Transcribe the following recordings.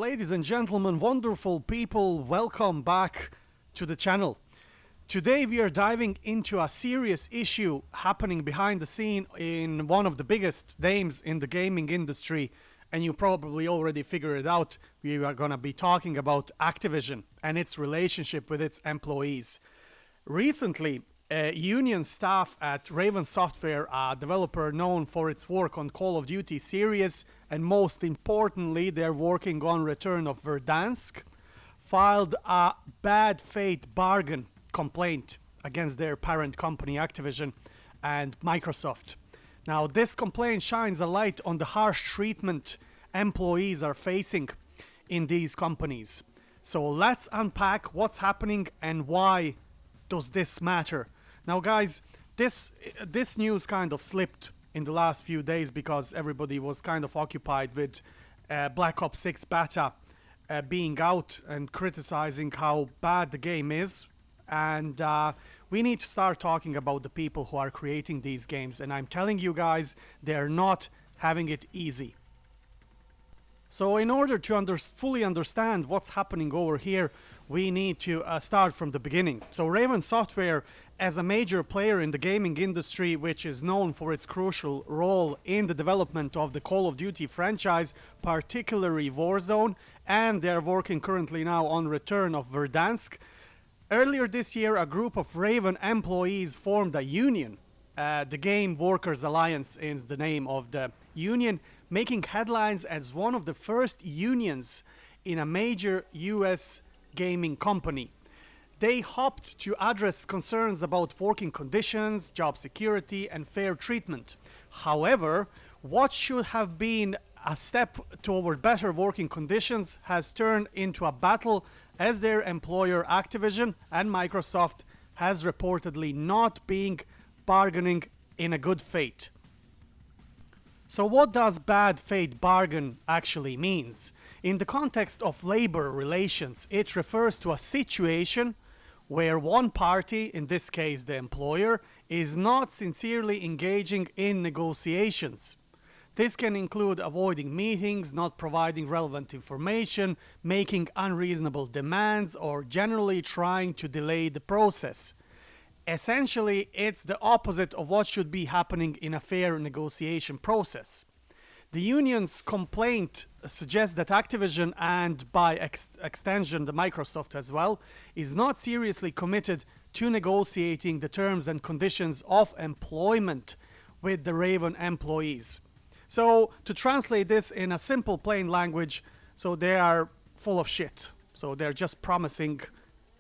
Ladies and gentlemen, wonderful people, welcome back to the channel. Today we are diving into a serious issue happening behind the scene in one of the biggest names in the gaming industry, and you probably already figured it out. We are going to be talking about Activision and its relationship with its employees. Recently, union staff at Raven Software, a developer known for its work on Call of Duty series, and most importantly, they're working on Return of Verdansk, filed a bad faith bargain complaint against their parent company Activision and Microsoft. Now, this complaint shines a light on the harsh treatment employees are facing in these companies. So let's unpack what's happening and why does this matter. Now, guys, this news kind of slipped in the last few days because everybody was kind of occupied with Black Ops 6 beta being out and criticizing how bad the game is. And we need to start talking about the people who are creating these games. And I'm telling you guys, they're not having it easy. So in order to fully understand what's happening over here, we need to start from the beginning. So Raven Software, as a major player in the gaming industry, which is known for its crucial role in the development of the Call of Duty franchise, particularly Warzone, and they're working currently now on Return of Verdansk. Earlier this year, a group of Raven employees formed a union. The Game Workers Alliance is the name of the union, making headlines as one of the first unions in a major US gaming company. They hoped to address concerns about working conditions, job security, and fair treatment. However, what should have been a step toward better working conditions has turned into a battle, as their employer Activision and Microsoft has reportedly not been bargaining in a good faith. So what does bad faith bargain actually means? In the context of labor relations, it refers to a situation where one party, in this case the employer, is not sincerely engaging in negotiations. This can include avoiding meetings, not providing relevant information, making unreasonable demands, or generally trying to delay the process. Essentially, it's the opposite of what should be happening in a fair negotiation process. The union's complaint suggests that Activision, and by extension the Microsoft as well, is not seriously committed to negotiating the terms and conditions of employment with the Raven employees. So to translate this in a simple plain language, so they are full of shit. So they're just promising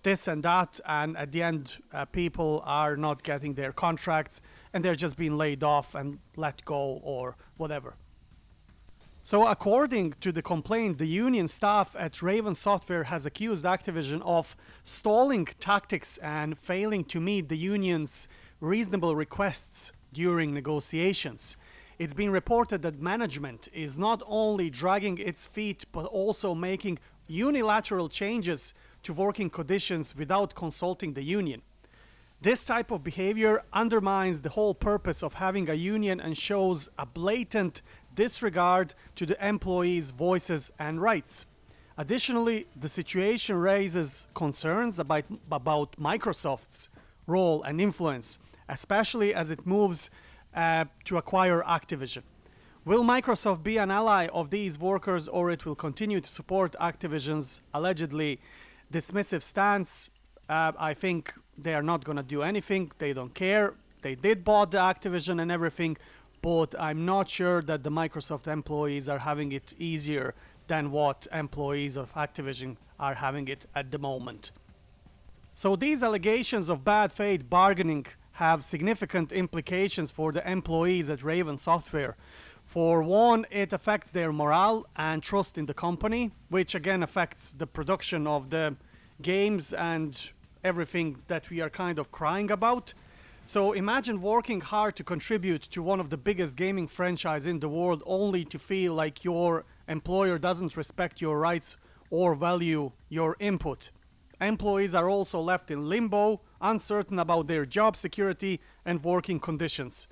this and that, and at the end people are not getting their contracts and they're just being laid off and let go or whatever. So according to the complaint, the union staff at Raven Software has accused Activision of stalling tactics and failing to meet the union's reasonable requests during negotiations. It's been reported that management is not only dragging its feet but also making unilateral changes to working conditions without consulting the union. This type of behavior undermines the whole purpose of having a union and shows a blatant disregard to the employees' voices and rights. Additionally, the situation raises concerns about Microsoft's role and influence, especially as it moves to acquire Activision. Will Microsoft be an ally of these workers, or it will continue to support Activision's allegedly dismissive stance? I think they are not going to do anything. They don't care. They did bought the Activision and everything, but I'm not sure that the Microsoft employees are having it easier than what employees of Activision are having it at the moment. So these allegations of bad faith bargaining have significant implications for the employees at Raven Software. For one, it affects their morale and trust in the company, which again affects the production of the games and everything that we are kind of crying about. So imagine working hard to contribute to one of the biggest gaming franchises in the world only to feel like your employer doesn't respect your rights or value your input. Employees are also left in limbo, uncertain about their job security and working conditions.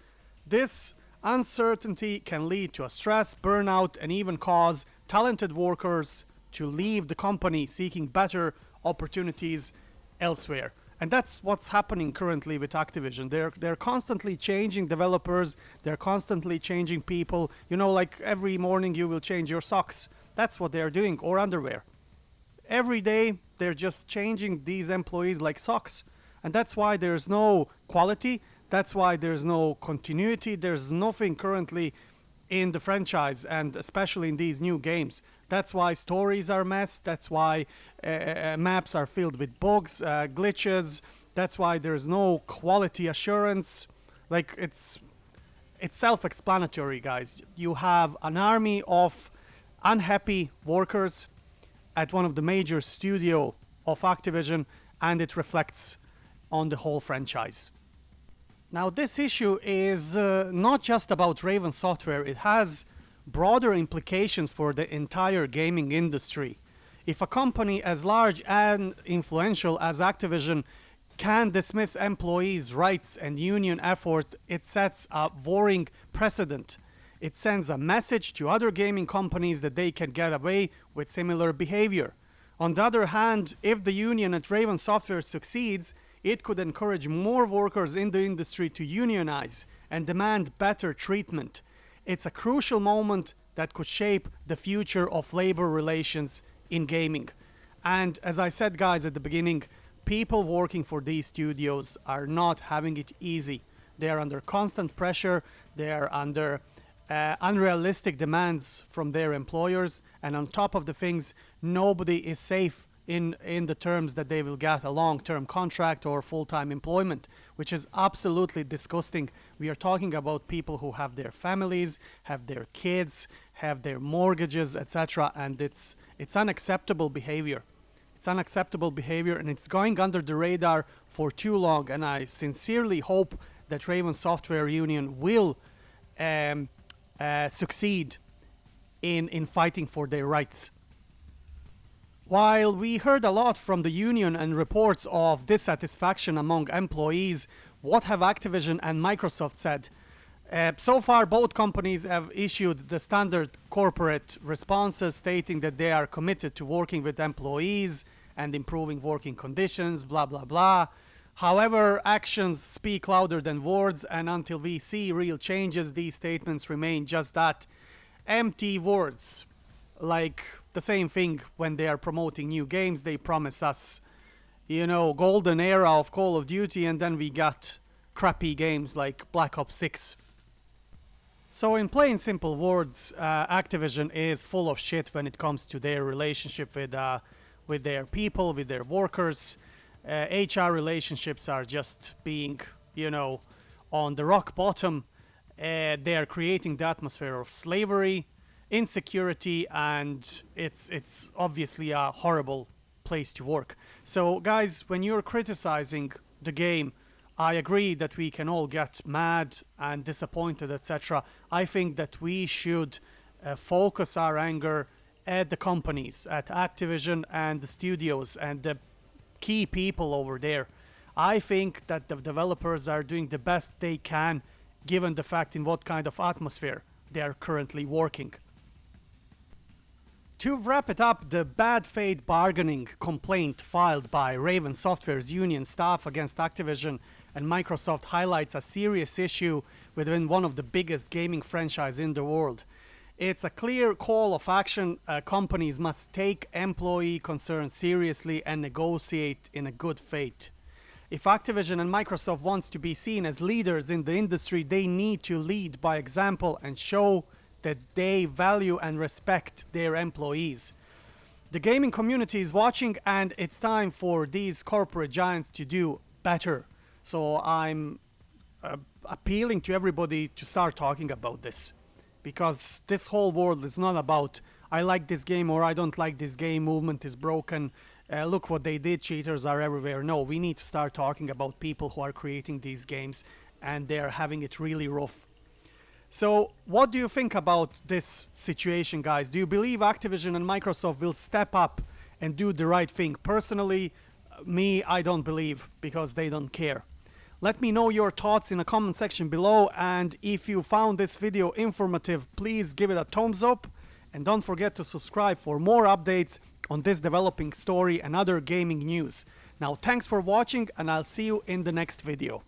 This uncertainty can lead to a stress, burnout, and even cause talented workers to leave the company seeking better opportunities elsewhere. And that's what's happening currently with Activision. They're constantly changing developers, they're constantly changing people. You know, like every morning you will change your socks. That's what they're doing, or underwear. Every day they're just changing these employees like socks. And that's why there's no quality, that's why there's no continuity, there's nothing currently in the franchise, and especially in these new games. That's why stories are messed, that's why maps are filled with bugs, glitches, that's why there's no quality assurance. Like, it's self-explanatory, guys. You have an army of unhappy workers at one of the major studio of Activision, and it reflects on the whole franchise. Now, this issue is not just about Raven Software, it has broader implications for the entire gaming industry. If a company as large and influential as Activision can dismiss employees' rights and union effort, it sets a worrying precedent. It sends a message to other gaming companies that they can get away with similar behavior. On the other hand, if the union at Raven Software succeeds, it could encourage more workers in the industry to unionize and demand better treatment. It's a crucial moment that could shape the future of labor relations in gaming. And as I said, guys, at the beginning, people working for these studios are not having it easy. They are under constant pressure, they are under unrealistic demands from their employers, and on top of the things, nobody is safe in the terms that they will get a long-term contract or full-time employment, which is absolutely disgusting. We are talking about people who have their families, have their kids, have their mortgages, etc., and it's unacceptable behavior. It's unacceptable behavior, and it's going under the radar for too long, and I sincerely hope that Raven Software Union will succeed in fighting for their rights. While we heard a lot from the union and reports of dissatisfaction among employees, what have Activision and Microsoft said? So far, both companies have issued the standard corporate responses stating that they are committed to working with employees and improving working conditions, blah blah blah. However, actions speak louder than words, and until we see real changes, these statements remain just that, empty words. Like the same thing when they are promoting new games, they promise us, you know, golden era of Call of Duty, and then we got crappy games like Black Ops 6. So in plain simple words, Activision is full of shit when it comes to their relationship with their people, with their workers. HR relationships are just being, you know, on the rock bottom. They are creating the atmosphere of slavery, insecurity, and it's obviously a horrible place to work. So guys, when you're criticizing the game, I agree that we can all get mad and disappointed, etc. I think that we should focus our anger at the companies, at Activision and the studios and the key people over there. I think that the developers are doing the best they can given the fact in what kind of atmosphere they are currently working. To wrap it up, the bad faith bargaining complaint filed by Raven Software's union staff against Activision and Microsoft highlights a serious issue within one of the biggest gaming franchises in the world. It's a clear call of action. Companies must take employee concerns seriously and negotiate in a good faith. If Activision and Microsoft wants to be seen as leaders in the industry, they need to lead by example and show that they value and respect their employees. The gaming community is watching, and it's time for these corporate giants to do better. So I'm appealing to everybody to start talking about this, because this whole world is not about I like this game or I don't like this game, movement is broken, look what they did, cheaters are everywhere. No, we need to start talking about people who are creating these games and they're having it really rough. So what do you think about this situation, guys? Do you believe Activision and Microsoft will step up and do the right thing? Personally, me, I don't believe, because they don't care. Let me know your thoughts in the comment section below, and if you found this video informative, please give it a thumbs up and don't forget to subscribe for more updates on this developing story and other gaming news. Now, thanks for watching, and I'll see you in the next video.